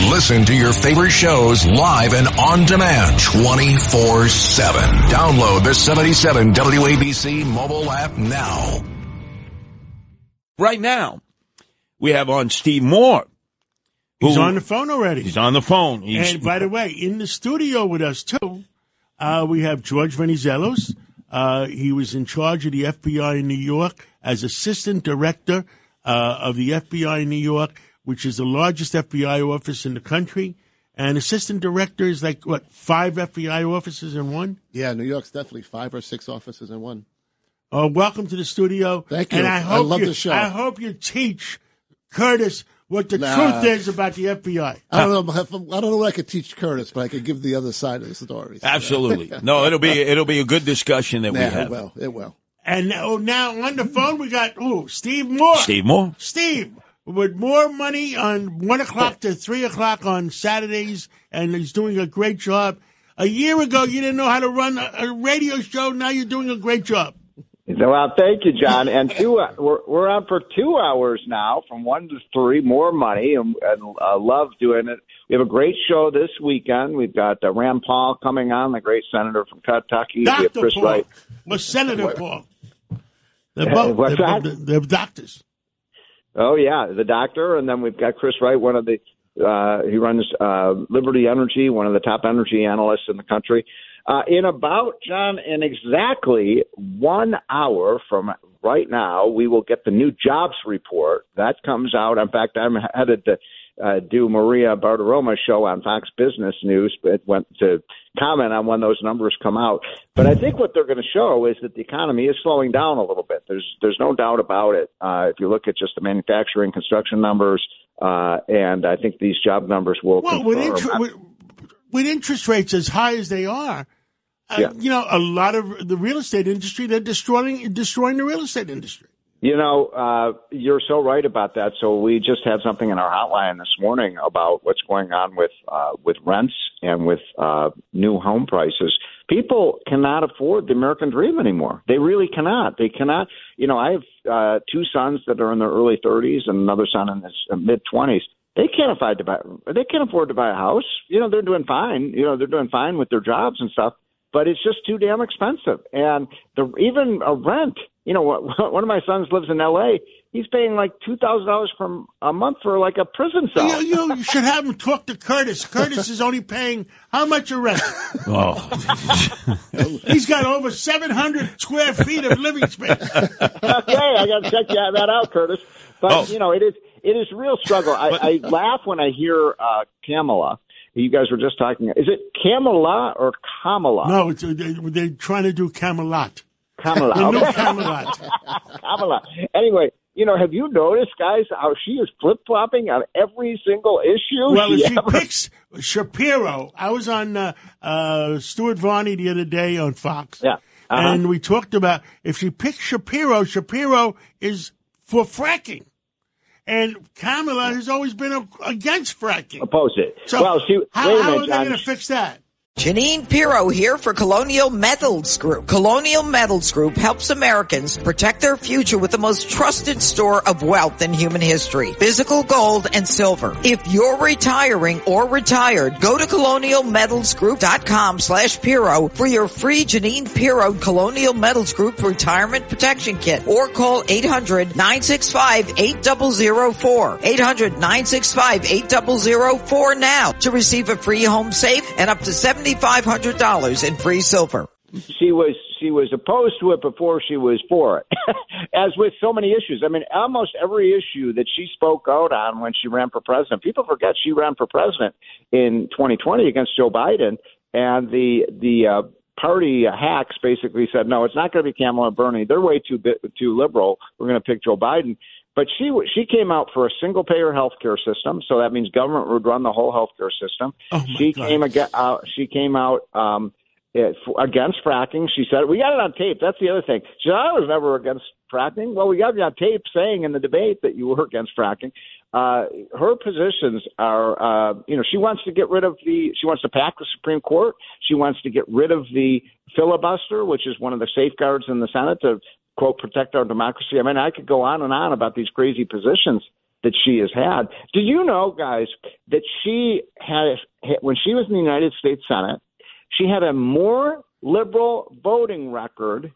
Listen to your favorite shows live and on demand 24/7. Download the 77 WABC mobile app now. Right now, we have on Steve Moore. He's on the phone already. He's on the phone. And by the way, in the studio with us, too, we have George Venizelos. He was in charge of the FBI in New York as assistant director of the FBI in New York, which is the largest FBI office in the country. And assistant director is like, 5 FBI offices in one? Yeah, New York's definitely 5 or 6 offices in one. Welcome to the studio. Thank you. And I love the show. I hope you teach Curtis what the truth is about the FBI. I don't know what I could teach Curtis, but I could give the other side of the story. Absolutely. No, it'll be a good discussion that we have. It will. And now on the phone we got Steve Moore. Steve Moore. Steve, with more money on 1 o'clock to 3 o'clock on Saturdays, and he's doing a great job. A year ago, you didn't know how to run a radio show. Now you're doing a great job. Well, thank you, John. And we're on for 2 hours now, from 1 to 3. More money, and love doing it. We have a great show this weekend. We've got Rand Paul coming on, the great senator from Kentucky. Dr. We have Chris Paul. Wright. Well, Senator Paul. They're doctors. Oh yeah, the doctor, and then we've got Chris Wright, one of the he runs Liberty Energy, one of the top energy analysts in the country. In exactly 1 hour from right now, we will get the new jobs report. That comes out. In fact, I'm headed to do Maria Bartiromo's show on Fox Business News, but went to comment on when those numbers come out. But I think what they're going to show is that the economy is slowing down a little bit. There's no doubt about it. If you look at just the manufacturing, construction numbers, and I think these job numbers will confirm. With interest rates as high as they are, a lot of the real estate industry, they're destroying the real estate industry. You're so right about that. So we just had something in our hotline this morning about what's going on with rents and with new home prices. People cannot afford the American dream anymore. They really cannot. They cannot. I have 2 sons that are in their early 30s and another son in his mid 20s. They can't afford to buy a house. They're doing fine. They're doing fine with their jobs and stuff, but it's just too damn expensive. And even a rent, one of my sons lives in L.A. He's paying like $2,000 a month for like a prison cell. You should have him talk to Curtis. Curtis is only paying how much a rent? Oh, he's got over 700 square feet of living space. Okay, I got to check that out, Curtis. But it is a real struggle. I laugh when I hear Kamala. You guys were just talking. Is it Kamala or Kamala? No, they're trying to do Camelot. Camelot. The new Camelot. Camelot. Anyway, have you noticed, guys, how she is flip-flopping on every single issue? Well, if she picks Shapiro, I was on Stuart Varney the other day on Fox. Yeah. And we talked about if she picks Shapiro is for fracking. And Kamala has always been against fracking. Oppose it. So how are they going to fix that? Janine Pirro here for Colonial Metals Group. Colonial Metals Group helps Americans protect their future with the most trusted store of wealth in human history, physical gold and silver. If you're retiring or retired, go to colonialmetalsgroup.com/Pirro for your free Janine Pirro Colonial Metals Group Retirement Protection Kit, or call 800-965-8004. 800-965-8004 now to receive a free home safe and up to $7,500 in free silver. She was opposed to it before she was for it, as with so many issues. I mean, almost every issue that she spoke out on when she ran for president. People forget she ran for president in 2020 against Joe Biden, and the party hacks basically said, no, it's not going to be Kamala and Bernie. They're way too liberal. We're going to pick Joe Biden. But she came out for a single-payer health care system, so that means government would run the whole health care system. She came out against fracking. She said, we got it on tape. That's the other thing. She said, I was never against fracking. Well, we got you on tape saying in the debate that you were against fracking. Her positions are, she wants to get rid of she wants to pack the Supreme Court. She wants to get rid of the filibuster, which is one of the safeguards in the Senate to, quote, protect our democracy. I mean, I could go on and on about these crazy positions. that she has had. Did you know, guys, that she had, when she was in the United States Senate, she had a more liberal voting record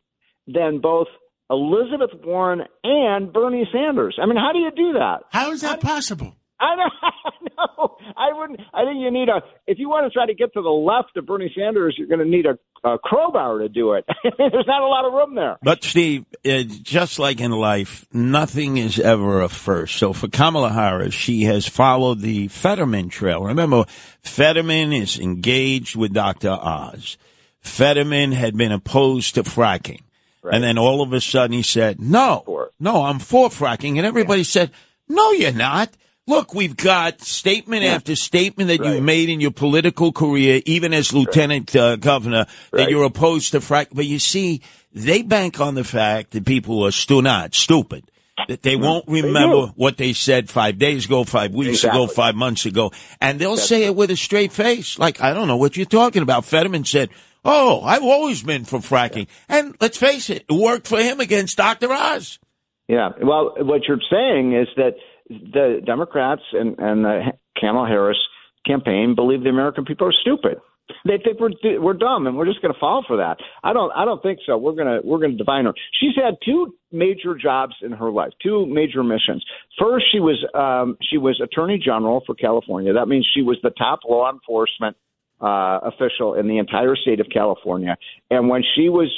than both Elizabeth Warren and Bernie Sanders? I mean, how do you do that? How is that possible? I know. I wouldn't. I think you need if you want to try to get to the left of Bernie Sanders, you're going to need a crowbar to do it. There's not a lot of room there. But, Steve, just like in life, nothing is ever a first. So for Kamala Harris, she has followed the Fetterman trail. Remember, Fetterman is engaged with Dr. Oz. Fetterman had been opposed to fracking. Right. And then all of a sudden he said, no, I'm for fracking. And everybody said, no, you're not. Look, we've got statement after statement that you've made in your political career, even as lieutenant governor, that you're opposed to fracking. But you see, they bank on the fact that people are stupid, that they won't remember what they said 5 days ago, 5 weeks ago, 5 months ago. And they'll say it with a straight face. Like, I don't know what you're talking about. Fetterman said, oh, I've always been for fracking. And let's face it worked for him against Dr. Oz. Yeah. Well, what you're saying is that the Democrats and the Kamala Harris campaign believe the American people are stupid. They think we're dumb, and we're just going to fall for that. I don't think so. We're going to define her. She's had two major jobs in her life, two major missions. First, she was Attorney General for California. That means she was the top law enforcement official in the entire state of California. And when she was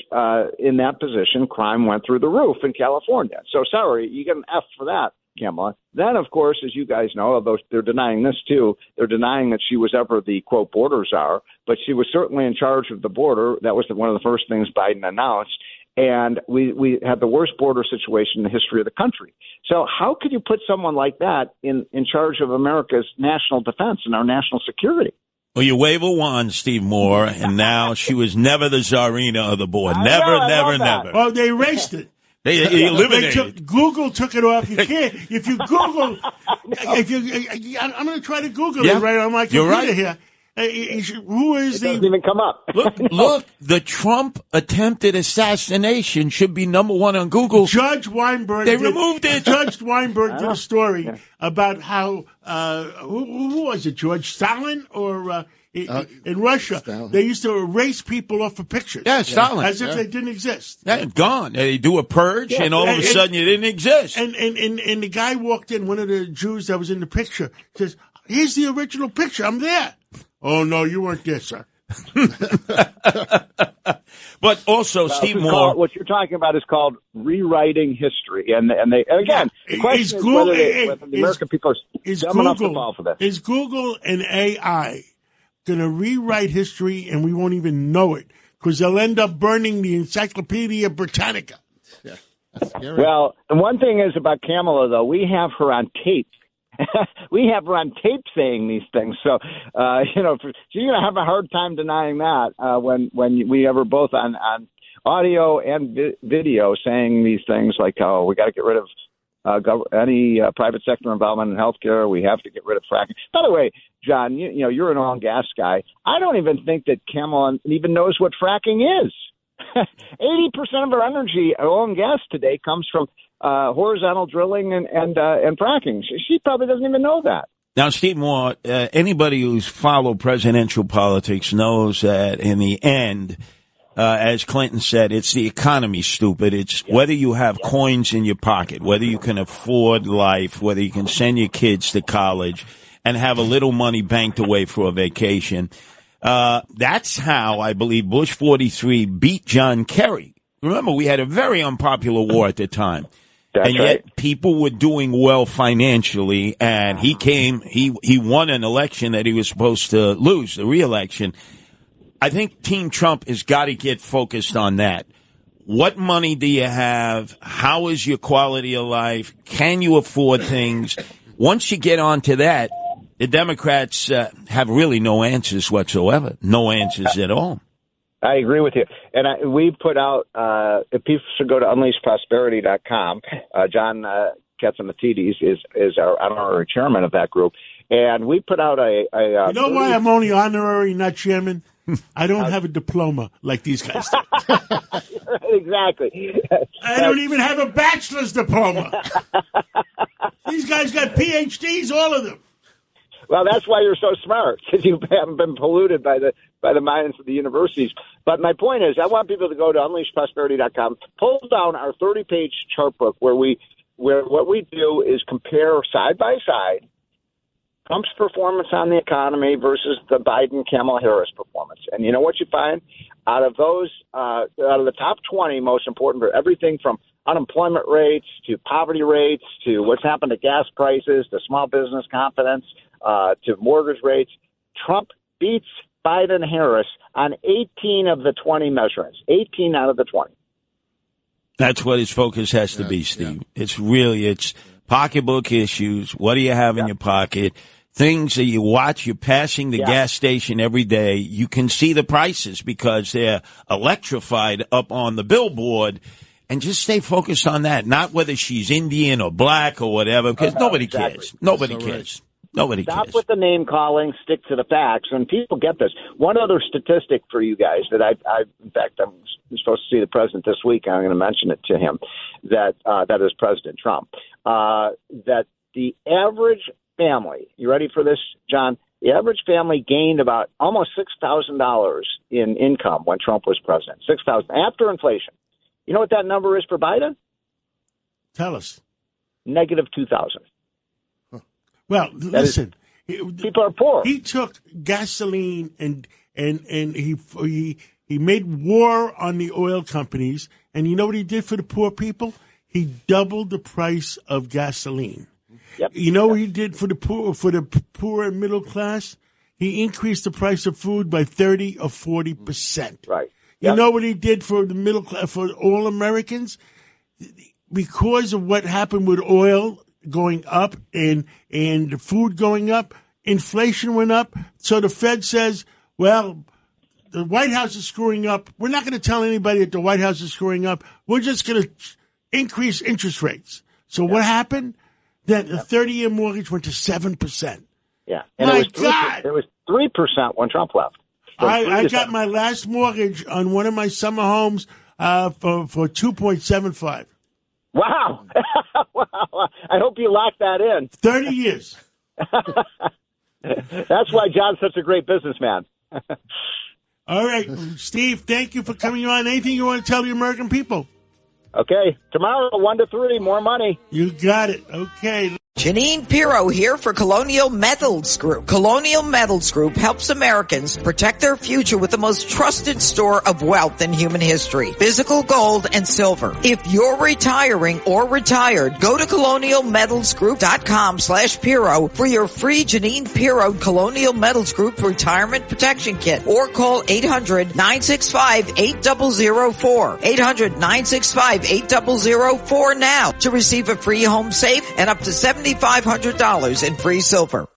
in that position, crime went through the roof in California. So sorry, you get an F for that, Kamala. Then, of course, as you guys know, although they're denying this too, they're denying that she was ever the, quote, border czar, but she was certainly in charge of the border. That was one of the first things Biden announced. And we had the worst border situation in the history of the country. So how could you put someone like that in charge of America's national defense and our national security? Well, you wave a wand, Steve Moore, and now she was never the czarina of the board. Never. Oh, they erased it. They eliminated. Google took it off. You can't. If you Google, I'm going to try to Google it right on my computer here. Who is doesn't even come up. Look, the Trump attempted assassination should be number one on Google. Judge Weinberg. Removed it. Judge Weinberg did a story about how who was it? George Stalin or in Russia, Stalin. They used to erase people off of pictures. Yeah, Stalin. As if they didn't exist. Yeah, gone. They do a purge, and all of a sudden you didn't exist. And the guy walked in, one of the Jews that was in the picture, says, "Here's the original picture. I'm there." Oh, no, you weren't there, sir. But also, Steve Moore. What you're talking about is called rewriting history. And they, again, the question is whether the American people are dumb enough to fall for this. Is Google and AI going to rewrite history and we won't even know it? Because they'll end up burning the Encyclopedia Britannica. Yeah, that's scary. Well, the one thing is about Kamala, though, we have her on tape. We have her on tape saying these things, so you're going to have a hard time denying that when we have her both on audio and video saying these things like, "Oh, we got to get rid of any private sector involvement in healthcare. We have to get rid of fracking." By the way, John, you're an oil and gas guy. I don't even think that Kamala even knows what fracking is. 80% of our energy, oil and gas today, comes from horizontal drilling and fracking. She probably doesn't even know that. Now, Steve Moore, anybody who's followed presidential politics knows that in the end, as Clinton said, it's the economy, stupid. It's whether you have coins in your pocket, whether you can afford life, whether you can send your kids to college and have a little money banked away for a vacation. That's how I believe Bush 43 beat John Kerry. Remember, we had a very unpopular war at the time. That's and yet people were doing well financially, and he won an election that he was supposed to lose, the re-election. I think Team Trump has got to get focused on that. What money do you have? How is your quality of life? Can you afford things? Once you get onto that, the Democrats have really no answers whatsoever. No answers at all. I agree with you. And we put out, if people should go to unleashprosperity.com, John Katzimatidis is our honorary chairman of that group. And we put out you know why I'm only honorary, not chairman? I don't have a diploma like these guys do. Exactly. I don't even have a bachelor's diploma. These guys got PhDs, all of them. Well, that's why you're so smart, because you haven't been polluted by the minds of the universities. But my point is, I want people to go to unleashprosperity.com, pull down our 30-page chart book where what we do is compare side by side Trump's performance on the economy versus the Biden-Kamala Harris performance. And you know what you find? Out of the top 20 most important for everything from unemployment rates to poverty rates to what's happened to gas prices to small business confidence to mortgage rates, Trump beats Biden-Harris on 18 of the 20 measurements, 18 out of the 20. That's what his focus has to be, Steve. Yeah. It's pocketbook issues. What do you have in your pocket? Things that you watch, you're passing the gas station every day. You can see the prices because they're electrified up on the billboard. And just stay focused on that, not whether she's Indian or black or whatever, because nobody cares. Nobody cares. Nobody cares. Stop with the name calling, stick to the facts, and people get this. One other statistic for you guys that in fact, I'm supposed to see the president this week, and I'm going to mention it to him, that is President Trump, that the average family, you ready for this, John? The average family gained about almost $6,000 in income when Trump was president, $6,000 after inflation. You know what that number is for Biden? Tell us. Negative 2,000. Well, listen. People are poor. He took gasoline and he made war on the oil companies. And you know what he did for the poor people? He doubled the price of gasoline. Yep. You know what he did for the poor and middle class? He increased the price of food by 30 or 40%. Right. You know what he did for the middle class, for all Americans? Because of what happened with oil going up and food going up, inflation went up. So the Fed says, well, the White House is screwing up. We're not going to tell anybody that the White House is screwing up. We're just going to increase interest rates. So what happened? Then the 30-year mortgage went to 7%. Yeah. And My God! It was 3% when Trump left. I got my last mortgage on one of my summer homes for 2.75. Wow. Wow. I hope you locked that in. 30 years. That's why John's such a great businessman. All right, Steve, thank you for coming on. Anything you want to tell the American people? Okay. Tomorrow, 1 to 3, more money. You got it. Okay. Janine Pirro here for Colonial Metals Group. Colonial Metals Group helps Americans protect their future with the most trusted store of wealth in human history, physical gold and silver. If you're retiring or retired, go to colonialmetalsgroup.com/Pirro for your free Janine Pirro Colonial Metals Group Retirement Protection Kit, or call 800-965-8004. 800-965-8004 now to receive a free home safe and up to $7,500 in free silver.